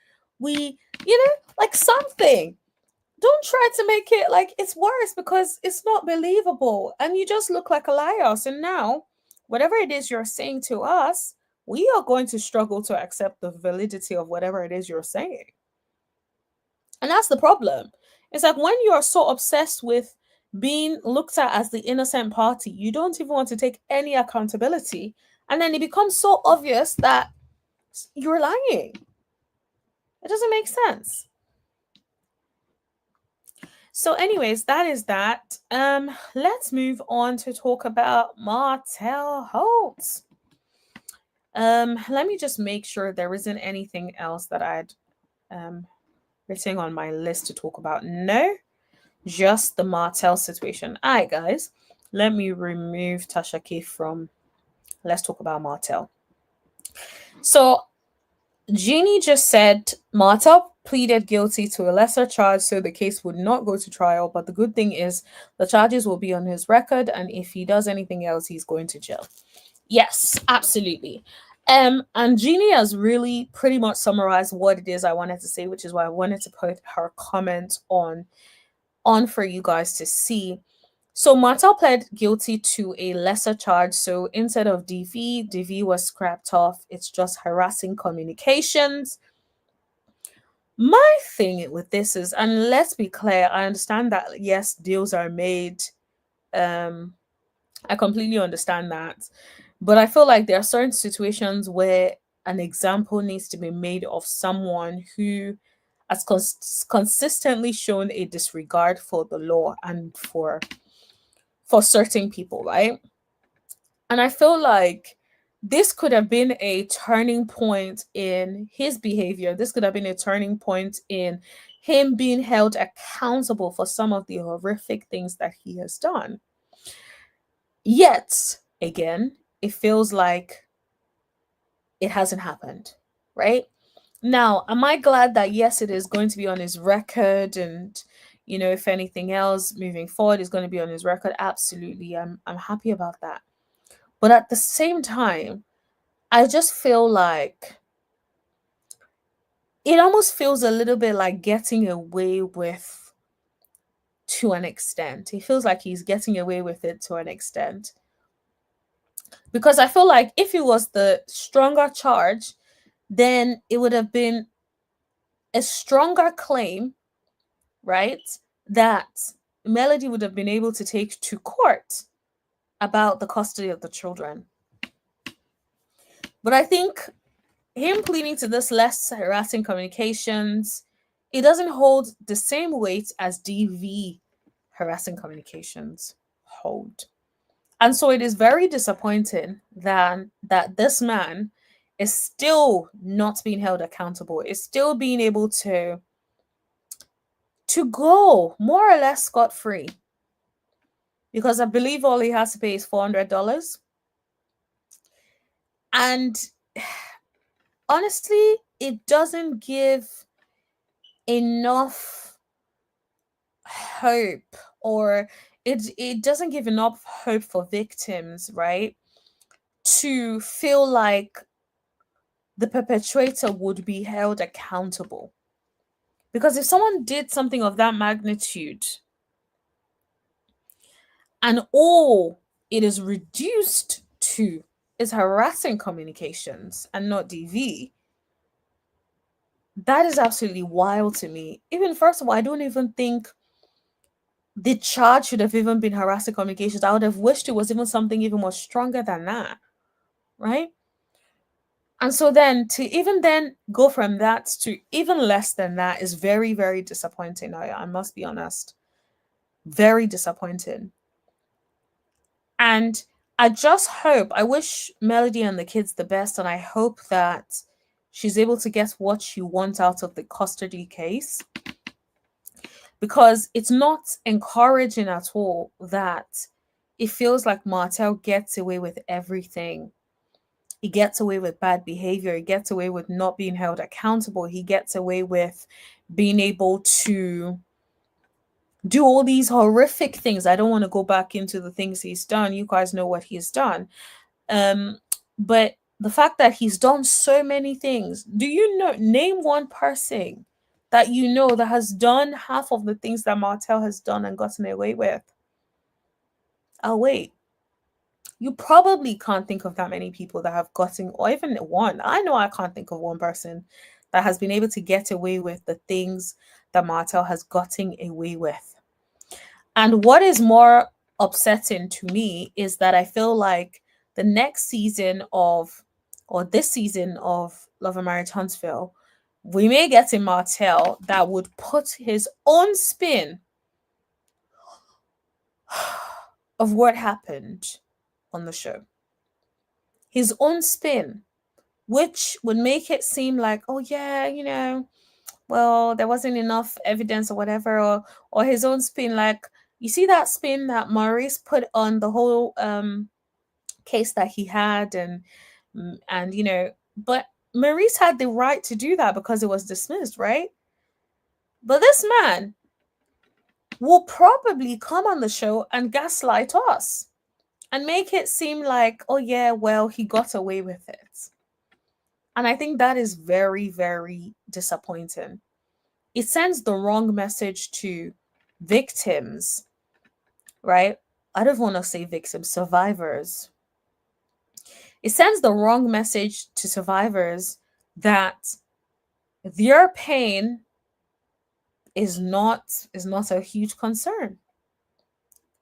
Like something. Don't try to make it like it's worse because it's not believable and you just look like a liar. So now, whatever it is you're saying to us, we are going to struggle to accept the validity of whatever it is you're saying. And that's the problem. It's like when you're so obsessed with being looked at as the innocent party, you don't even want to take any accountability. And then it becomes so obvious that you're lying. It doesn't make sense. So anyways, that is that. Let's move on to talk about Martell Holt. Let me just make sure there isn't anything else that I'd written on my list to talk about. No, just the Martell situation. All right, guys, let me remove Tasha K from. Let's talk about Martell. So Jeannie just said Martell pleaded guilty to a lesser charge, so the case would not go to trial. But the good thing is the charges will be on his record, and if he does anything else, he's going to jail. Yes, absolutely. And Jeannie has really pretty much summarized what it is I wanted to say, which is why I wanted to put her comment on for you guys to see. So Martell pled guilty to a lesser charge. So instead of DV was scrapped off. It's just harassing communications. My thing with this is, and let's be clear, I understand that, yes, deals are made. I completely understand that. But I feel like there are certain situations where an example needs to be made of someone who has consistently shown a disregard for the law and for certain people, right? And I feel like this could have been a turning point in his behavior. This could have been a turning point in him being held accountable for some of the horrific things that he has done. Yet, again, it feels like it hasn't happened, right? Now, am I glad that, yes, it is going to be on his record and, if anything else moving forward is going to be on his record? Absolutely. I'm happy about that. But at the same time, I just feel like it almost feels a little bit like getting away with to an extent. It feels like he's getting away with it to an extent. Because I feel like if it was the stronger charge, then it would have been a stronger claim, right, that Melody would have been able to take to court about the custody of the children. But I think him pleading to this less harassing communications, it doesn't hold the same weight as DV harassing communications hold. And so it is very disappointing that this man is still not being held accountable, is still being able to go more or less scot-free. Because I believe all he has to pay is $400. And honestly, it doesn't give enough hope, or it doesn't give enough hope for victims, right, to feel like the perpetrator would be held accountable. Because if someone did something of that magnitude and all it is reduced to is harassing communications and not DV, that is absolutely wild to me. Even first of all, I don't even think the charge should have even been harassing communications. I would have wished it was even something even more stronger than that, right? And so then to even then go from that to even less than that is very, very disappointing. I must be honest. Very disappointing. And I just hope, I wish Melody and the kids the best, and I hope that she's able to get what she wants out of the custody case. Because it's not encouraging at all that it feels like Martell gets away with everything. He gets away with bad behavior. He gets away with not being held accountable. He gets away with being able to do all these horrific things. I don't want to go back into the things he's done. You guys know what he's done. But the fact that he's done so many things, do you know, name one person that you know that has done half of the things that Martell has done and gotten away with? I'll wait. You probably can't think of that many people that have gotten, or even one. I know I can't think of one person that has been able to get away with the things that Martell has gotten away with. And what is more upsetting to me is that I feel like the next season of, or this season of Love and Marriage Huntsville, we may get a Martell that would put his own spin of what happened on the show. His own spin, which would make it seem like, oh yeah, you know, well, there wasn't enough evidence or whatever, or his own spin, like, you see that spin that Maurice put on the whole case that he had, and you know, but Maurice had the right to do that because it was dismissed, right? But this man will probably come on the show and gaslight us and make it seem like, oh yeah, well, he got away with it. And I think that is very, very disappointing. It sends the wrong message to victims, right? I don't want to say victims, survivors. It sends the wrong message to survivors that their pain is not a huge concern.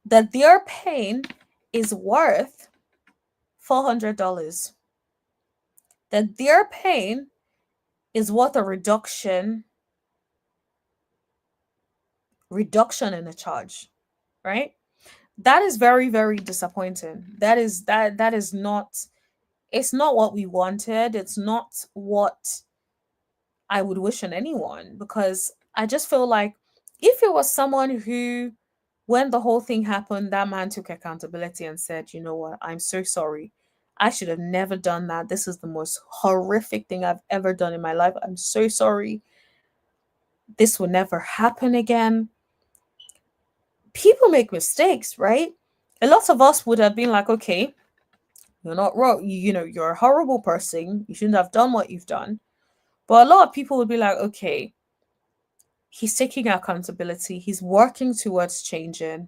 That their pain is worth $400. That their pain is worth a reduction in a charge, right? That is very, very disappointing. That is not, it's not what we wanted. It's not what I would wish on anyone, because I just feel like if it was someone who, when the whole thing happened, that man took accountability and said, you know what, I'm so sorry. I should have never done that. This is the most horrific thing I've ever done in my life. I'm so sorry. This will never happen again. People make mistakes, right? A lot of us would have been like, okay, you're not wrong. You know, you're a horrible person. You shouldn't have done what you've done. But a lot of people would be like, okay, he's taking accountability. He's working towards changing.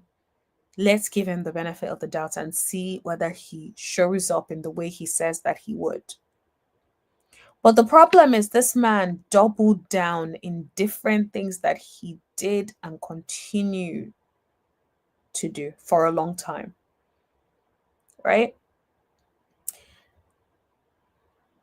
Let's give him the benefit of the doubt and see whether he shows up in the way he says that he would. But the problem is this man doubled down in different things that he did and continue to do for a long time, right?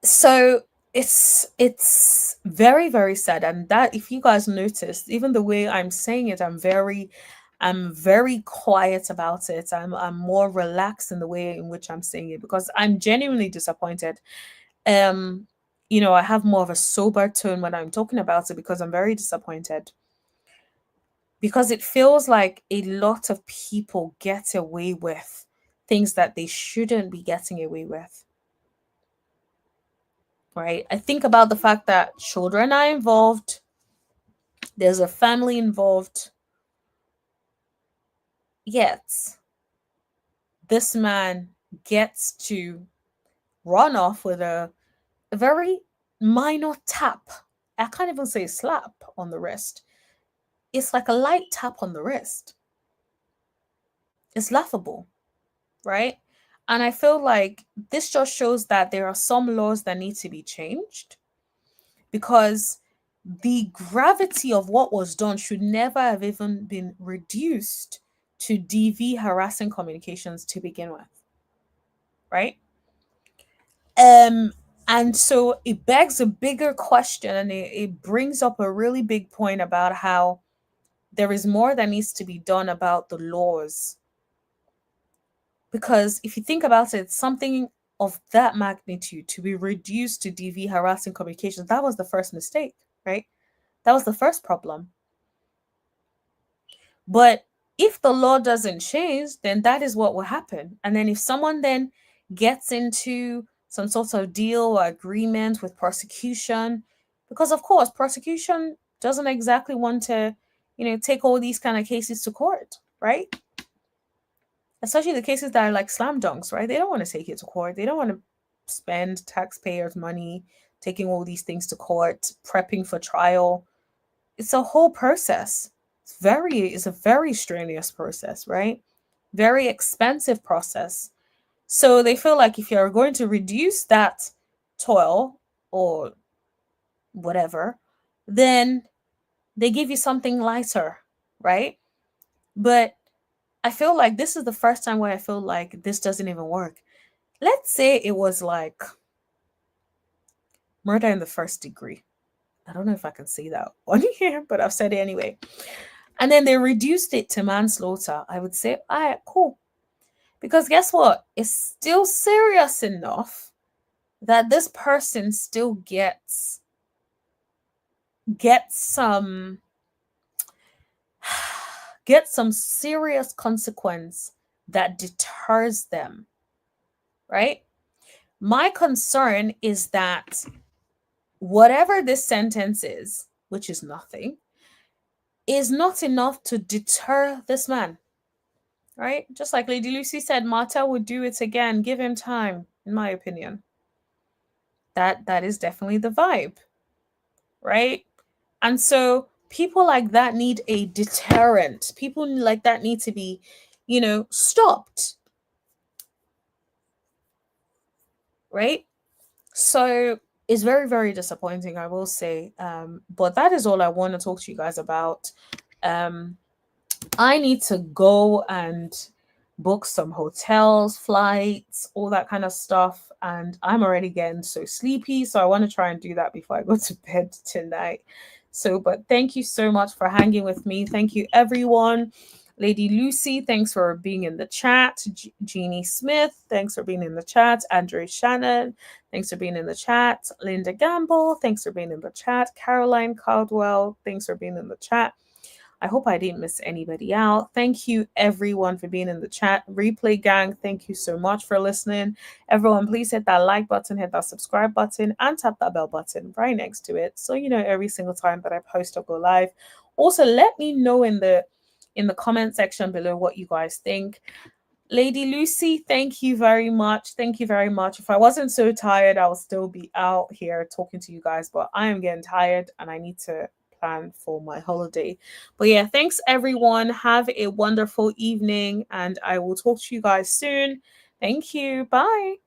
So it's very, very sad. And that, if you guys noticed, even the way I'm saying it, I'm very quiet about it. I'm more relaxed in the way in which I'm saying it, because I'm genuinely disappointed. You know, I have more of a sober tone when I'm talking about it because I'm very disappointed. Because it feels like a lot of people get away with things that they shouldn't be getting away with. Right? I think about the fact that children are involved. There's a family involved. Yet, this man gets to run off with a very minor tap. I can't even say slap on the wrist. It's like a light tap on the wrist. It's laughable, right? And I feel like this just shows that there are some laws that need to be changed, because the gravity of what was done should never have even been reduced to DV harassing communications to begin with, right? And so it begs a bigger question, and it brings up a really big point about how there is more that needs to be done about the laws. Because if you think about it, something of that magnitude to be reduced to DV harassing communications, that was the first mistake, right? That was the first problem. But if the law doesn't change, then that is what will happen. And then if someone then gets into some sort of deal or agreement with prosecution, because of course, prosecution doesn't exactly want to, take all these kind of cases to court, right? Especially the cases that are like slam dunks, right? They don't want to take it to court. They don't want to spend taxpayers' money taking all these things to court, prepping for trial. It's a whole process. It's a very strenuous process, right? Very expensive process. So they feel like if you're going to reduce that toil or whatever, then they give you something lighter, right? But I feel like this is the first time where I feel like this doesn't even work. Let's say it was like murder in the first degree. I don't know if I can say that on here, but I've said it anyway. And then they reduced it to manslaughter. I would say, all right, cool. Because guess what? It's still serious enough that this person still gets some serious consequence that deters them, right? My concern is that whatever this sentence is, which is nothing, is not enough to deter this man, right? Just like Lady Lucy said, Martell would do it again. Give him time, in my opinion. That is definitely the vibe, right? And so people like that need a deterrent. People like that need to be, stopped, right? So it's very, very disappointing, I will say. But that is all I want to talk to you guys about. I need to go and book some hotels, flights, all that kind of stuff. And I'm already getting so sleepy. So I want to try and do that before I go to bed tonight. So, but thank you so much for hanging with me. Thank you, everyone. Lady Lucy, thanks for being in the chat. Jeannie Smith, thanks for being in the chat. Andre Shannon, thanks for being in the chat. Linda Gamble, thanks for being in the chat. Caroline Caldwell, thanks for being in the chat. I hope I didn't miss anybody out. Thank you, everyone, for being in the chat. Replay gang, thank you so much for listening. Everyone, please hit that like button, hit that subscribe button, and tap that bell button right next to it, so you know every single time that I post or go live. Also, let me know in the comment section below what you guys think. Lady Lucy, thank you very much. Thank you very much. If I wasn't so tired, I would still be out here talking to you guys, but I am getting tired and I need to plan for my holiday. But yeah, thanks everyone. Have a wonderful evening and I will talk to you guys soon. Thank you. Bye.